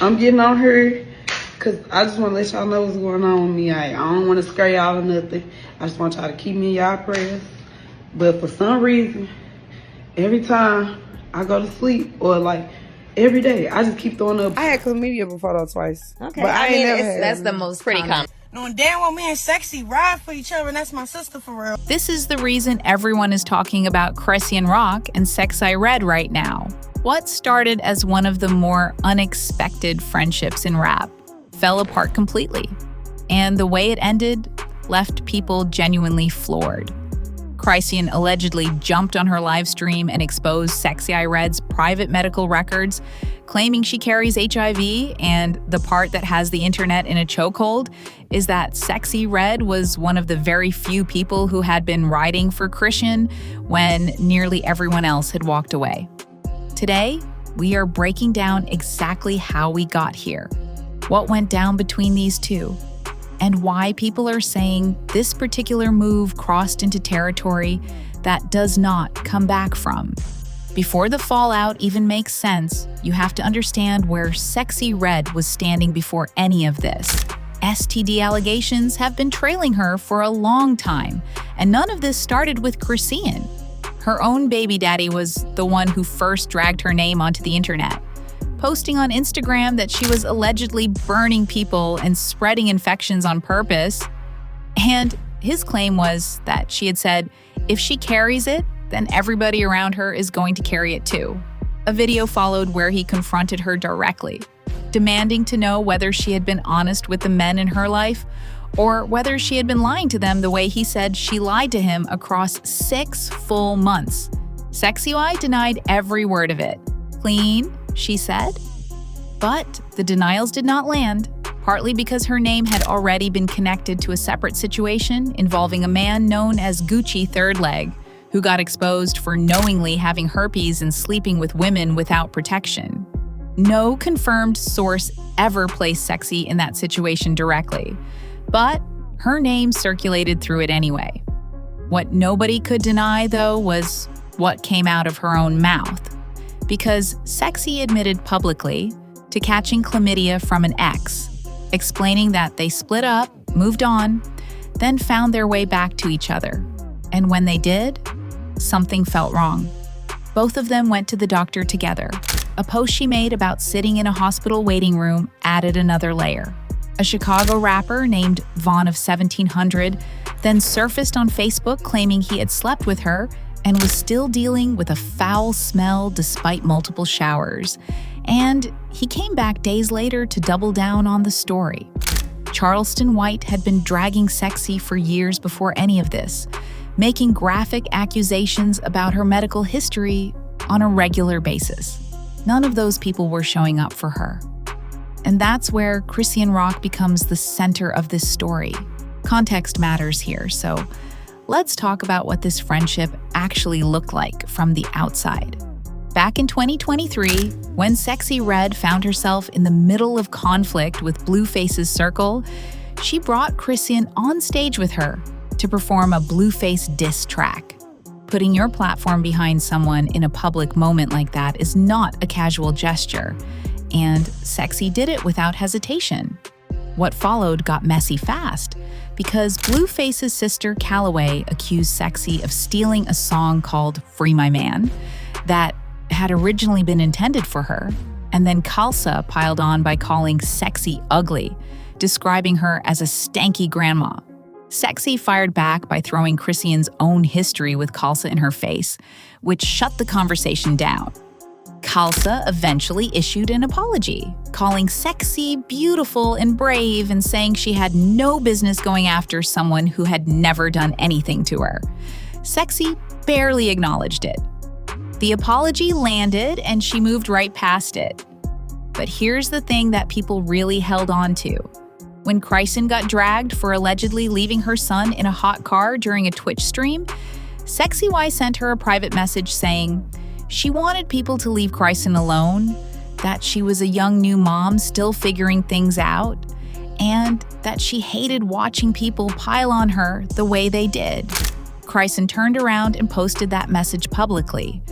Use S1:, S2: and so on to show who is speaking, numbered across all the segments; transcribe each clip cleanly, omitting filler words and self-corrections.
S1: I'm getting on her because I just want to let y'all know what's going on with me. I don't want to scare y'all or nothing. I just want y'all to keep me in y'all prayers. But for some reason, every time I go to sleep or like every day, I just keep throwing up.
S2: I had chlamydia before though, twice.
S3: Okay,
S2: but I ain't never had
S3: that's the most
S4: pretty
S3: common.
S4: Knowing damn well me and Sexyy ride for each other, and that's my sister for real.
S5: This is the reason everyone is talking about Chrisean Rock and Sexyy Red right now. What started as one of the more unexpected friendships in rap fell apart completely, and the way it ended left people genuinely floored. Chrisean allegedly jumped on her live stream and exposed Sexyy Red's private medical records, claiming she carries HIV, and the part that has the internet in a chokehold is that Sexyy Red was one of the very few people who had been riding for Chrisean when nearly everyone else had walked away. Today, we are breaking down exactly how we got here, what went down between these two, and why people are saying this particular move crossed into territory that does not come back from. Before the fallout even makes sense, you have to understand where Sexyy Red was standing before any of this. STD allegations have been trailing her for a long time, and none of this started with Chrisean. Her own baby daddy was the one who first dragged her name onto the internet, posting on Instagram that she was allegedly burning people and spreading infections on purpose. And his claim was that she had said, if she carries it, then everybody around her is going to carry it too. A video followed where he confronted her directly, demanding to know whether she had been honest with the men in her life or whether she had been lying to them the way he said she lied to him across 6 full months. Sexyy denied every word of it. Clean, she said. But the denials did not land, partly because her name had already been connected to a separate situation involving a man known as Gucci Third Leg, who got exposed for knowingly having herpes and sleeping with women without protection. No confirmed source ever placed Sexyy in that situation directly, but her name circulated through it anyway. What nobody could deny, though, was what came out of her own mouth, because Sexyy admitted publicly to catching chlamydia from an ex, explaining that they split up, moved on, then found their way back to each other. And when they did, something felt wrong. Both of them went to the doctor together. A post she made about sitting in a hospital waiting room added another layer. A Chicago rapper named Vaughn of 1700 then surfaced on Facebook claiming he had slept with her and was still dealing with a foul smell despite multiple showers. And he came back days later to double down on the story. Charleston White had been dragging Sexyy for years before any of this, making graphic accusations about her medical history on a regular basis. None of those people were showing up for her. And that's where Chrisean Rock becomes the center of this story. Context matters here, so let's talk about what this friendship actually looked like from the outside. Back in 2023, when Sexyy Red found herself in the middle of conflict with Blueface's circle, she brought Chrisean on stage with her to perform a Blueface diss track. Putting your platform behind someone in a public moment like that is not a casual gesture, and Sexyy did it without hesitation. What followed got messy fast, because Blueface's sister Calloway accused Sexyy of stealing a song called Free My Man that had originally been intended for her, and then Khalsa piled on by calling Sexyy ugly, describing her as a stanky grandma. Sexyy fired back by throwing Chrisean's own history with Khalsa in her face, which shut the conversation down. Khalsa eventually issued an apology, calling Sexyy beautiful and brave and saying she had no business going after someone who had never done anything to her. Sexyy barely acknowledged it. The apology landed and she moved right past it. But here's the thing that people really held on to. When Chrisean got dragged for allegedly leaving her son in a hot car during a Twitch stream, Sexyy sent her a private message saying she wanted people to leave Chrisean alone, that she was a young new mom still figuring things out, and that she hated watching people pile on her the way they did. Chrisean turned around and posted that message publicly,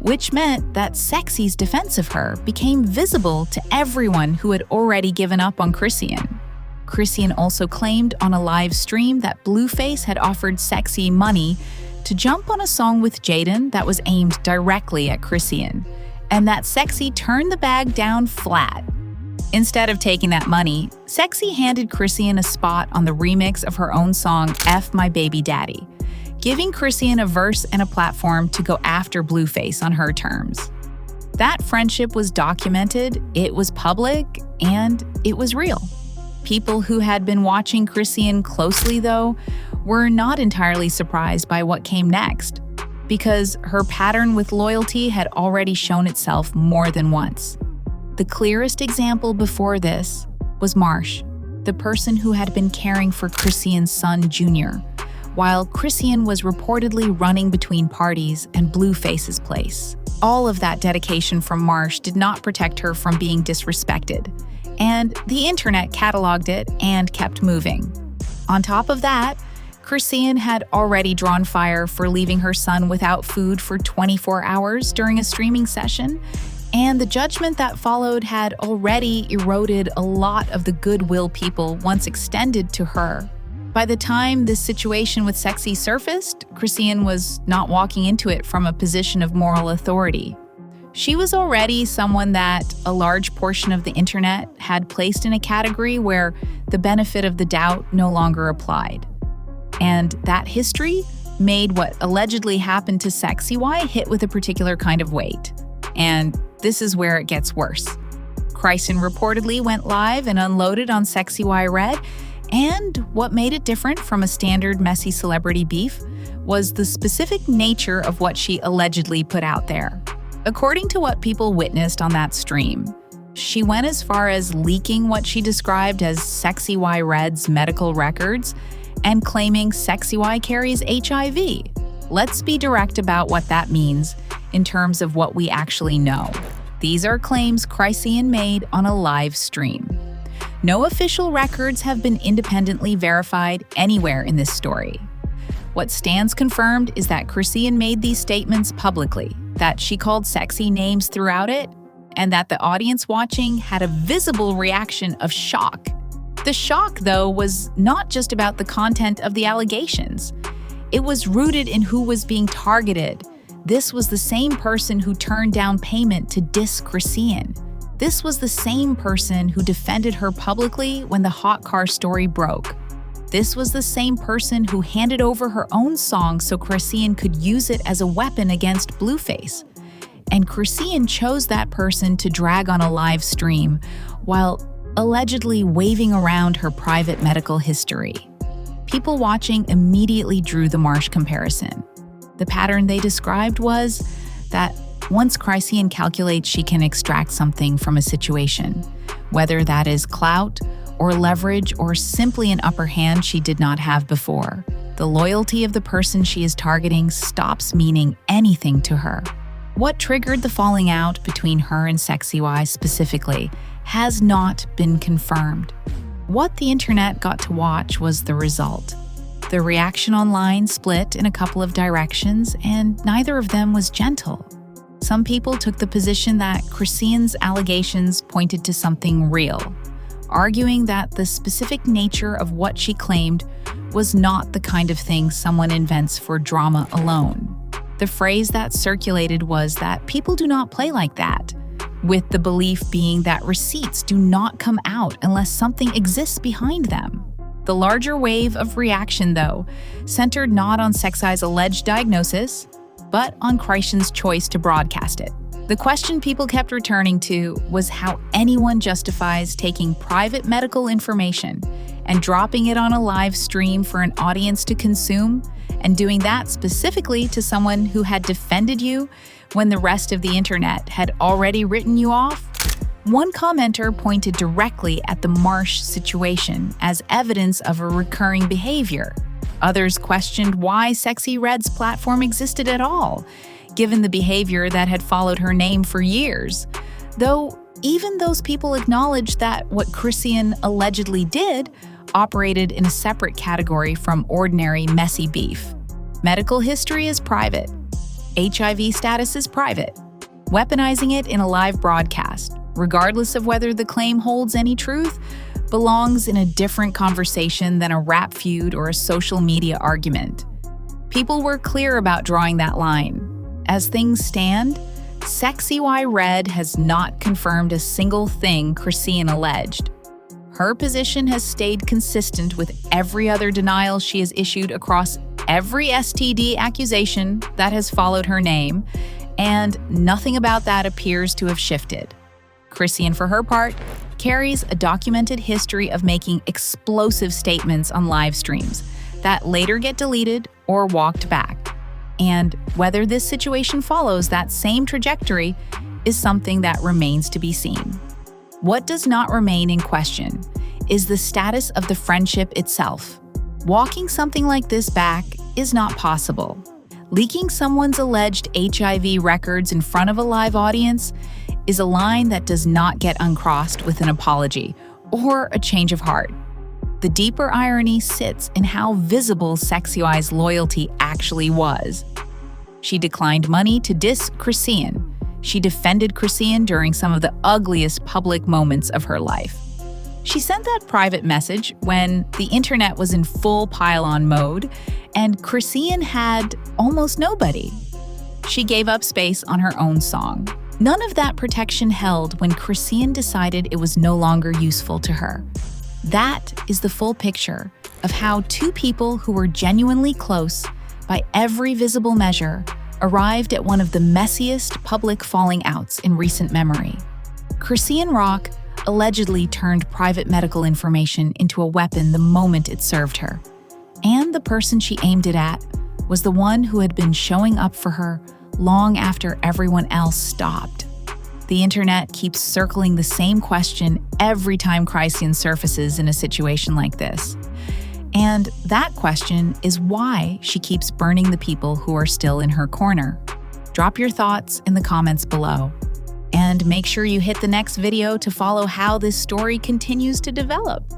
S5: which meant that Sexy's defense of her became visible to everyone who had already given up on Chrisean. Chrisean also claimed on a live stream that Blueface had offered Sexyy money to jump on a song with Jaden that was aimed directly at Chrisean, and that Sexyy turned the bag down flat. Instead of taking that money, Sexyy handed Chrisean a spot on the remix of her own song F My Baby Daddy, giving Chrisean a verse and a platform to go after Blueface on her terms. That friendship was documented, it was public, and it was real. People who had been watching Chrisean closely, though, were not entirely surprised by what came next, because her pattern with loyalty had already shown itself more than once. The clearest example before this was Marsh, the person who had been caring for Chrisean's son, Junior, while Chrisean was reportedly running between parties and Blueface's place. All of that dedication from Marsh did not protect her from being disrespected, and the internet cataloged it and kept moving. On top of that, Chrisean had already drawn fire for leaving her son without food for 24 hours during a streaming session, and the judgment that followed had already eroded a lot of the goodwill people once extended to her. By the time this situation with Sexyy surfaced, Chrisean was not walking into it from a position of moral authority. She was already someone that a large portion of the internet had placed in a category where the benefit of the doubt no longer applied. And that history made what allegedly happened to Sexyy hit with a particular kind of weight. And this is where it gets worse. Chrisean reportedly went live and unloaded on Sexyy Red, and what made it different from a standard messy celebrity beef was the specific nature of what she allegedly put out there. According to what people witnessed on that stream, she went as far as leaking what she described as Sexyy Red's medical records and claiming Sexyy carries HIV. Let's be direct about what that means in terms of what we actually know. These are claims Chrisean made on a live stream. No official records have been independently verified anywhere in this story. What stands confirmed is that Chrisean made these statements publicly, that she called Sexyy names throughout it, and that the audience watching had a visible reaction of shock. The shock, though, was not just about the content of the allegations. It was rooted in who was being targeted. This was the same person who turned down payment to diss Chrisean. This was the same person who defended her publicly when the hot car story broke. This was the same person who handed over her own song so Chrisean could use it as a weapon against Blueface. And Chrisean chose that person to drag on a live stream while allegedly waving around her private medical history. People watching immediately drew the Marsh comparison. The pattern they described was that once Chrisean calculates she can extract something from a situation, whether that is clout or leverage or simply an upper hand she did not have before, the loyalty of the person she is targeting stops meaning anything to her. What triggered the falling out between her and Sexyy specifically has not been confirmed. What the internet got to watch was the result. The reaction online split in a couple of directions, and neither of them was gentle. Some people took the position that Chrisean's allegations pointed to something real, arguing that the specific nature of what she claimed was not the kind of thing someone invents for drama alone. The phrase that circulated was that people do not play like that, with the belief being that receipts do not come out unless something exists behind them. The larger wave of reaction, though, centered not on Sexy's alleged diagnosis, but on Chrisean's choice to broadcast it. The question people kept returning to was how anyone justifies taking private medical information and dropping it on a live stream for an audience to consume, and doing that specifically to someone who had defended you when the rest of the internet had already written you off. One commenter pointed directly at the Marsh situation as evidence of a recurring behavior. Others questioned why Sexyy Red's platform existed at all, given the behavior that had followed her name for years. Though even those people acknowledged that what Chrisean allegedly did operated in a separate category from ordinary messy beef. Medical history is private. HIV status is private, weaponizing it in a live broadcast, regardless of whether the claim holds any truth, belongs in a different conversation than a rap feud or a social media argument. People were clear about drawing that line. As things stand, Sexyy Red has not confirmed a single thing Chrisean alleged. Her position has stayed consistent with every other denial she has issued across every STD accusation that has followed her name, and nothing about that appears to have shifted. Chrisean, for her part, carries a documented history of making explosive statements on live streams that later get deleted or walked back. And whether this situation follows that same trajectory is something that remains to be seen. What does not remain in question is the status of the friendship itself. Walking something like this back is not possible. Leaking someone's alleged HIV records in front of a live audience is a line that does not get uncrossed with an apology or a change of heart. The deeper irony sits in how visible Sexy's loyalty actually was. She declined money to diss Chrisean. She defended Chrisean during some of the ugliest public moments of her life. She sent that private message when the internet was in full pile-on mode and Chrisean had almost nobody. She gave up space on her own song. None of that protection held when Chrisean decided it was no longer useful to her. That is the full picture of how two people who were genuinely close by every visible measure arrived at one of the messiest public falling outs in recent memory. Chrisean Rock allegedly turned private medical information into a weapon the moment it served her. And the person she aimed it at was the one who had been showing up for her long after everyone else stopped. The internet keeps circling the same question every time Chrisean surfaces in a situation like this. And that question is why she keeps burning the people who are still in her corner. Drop your thoughts in the comments below. And make sure you hit the next video to follow how this story continues to develop.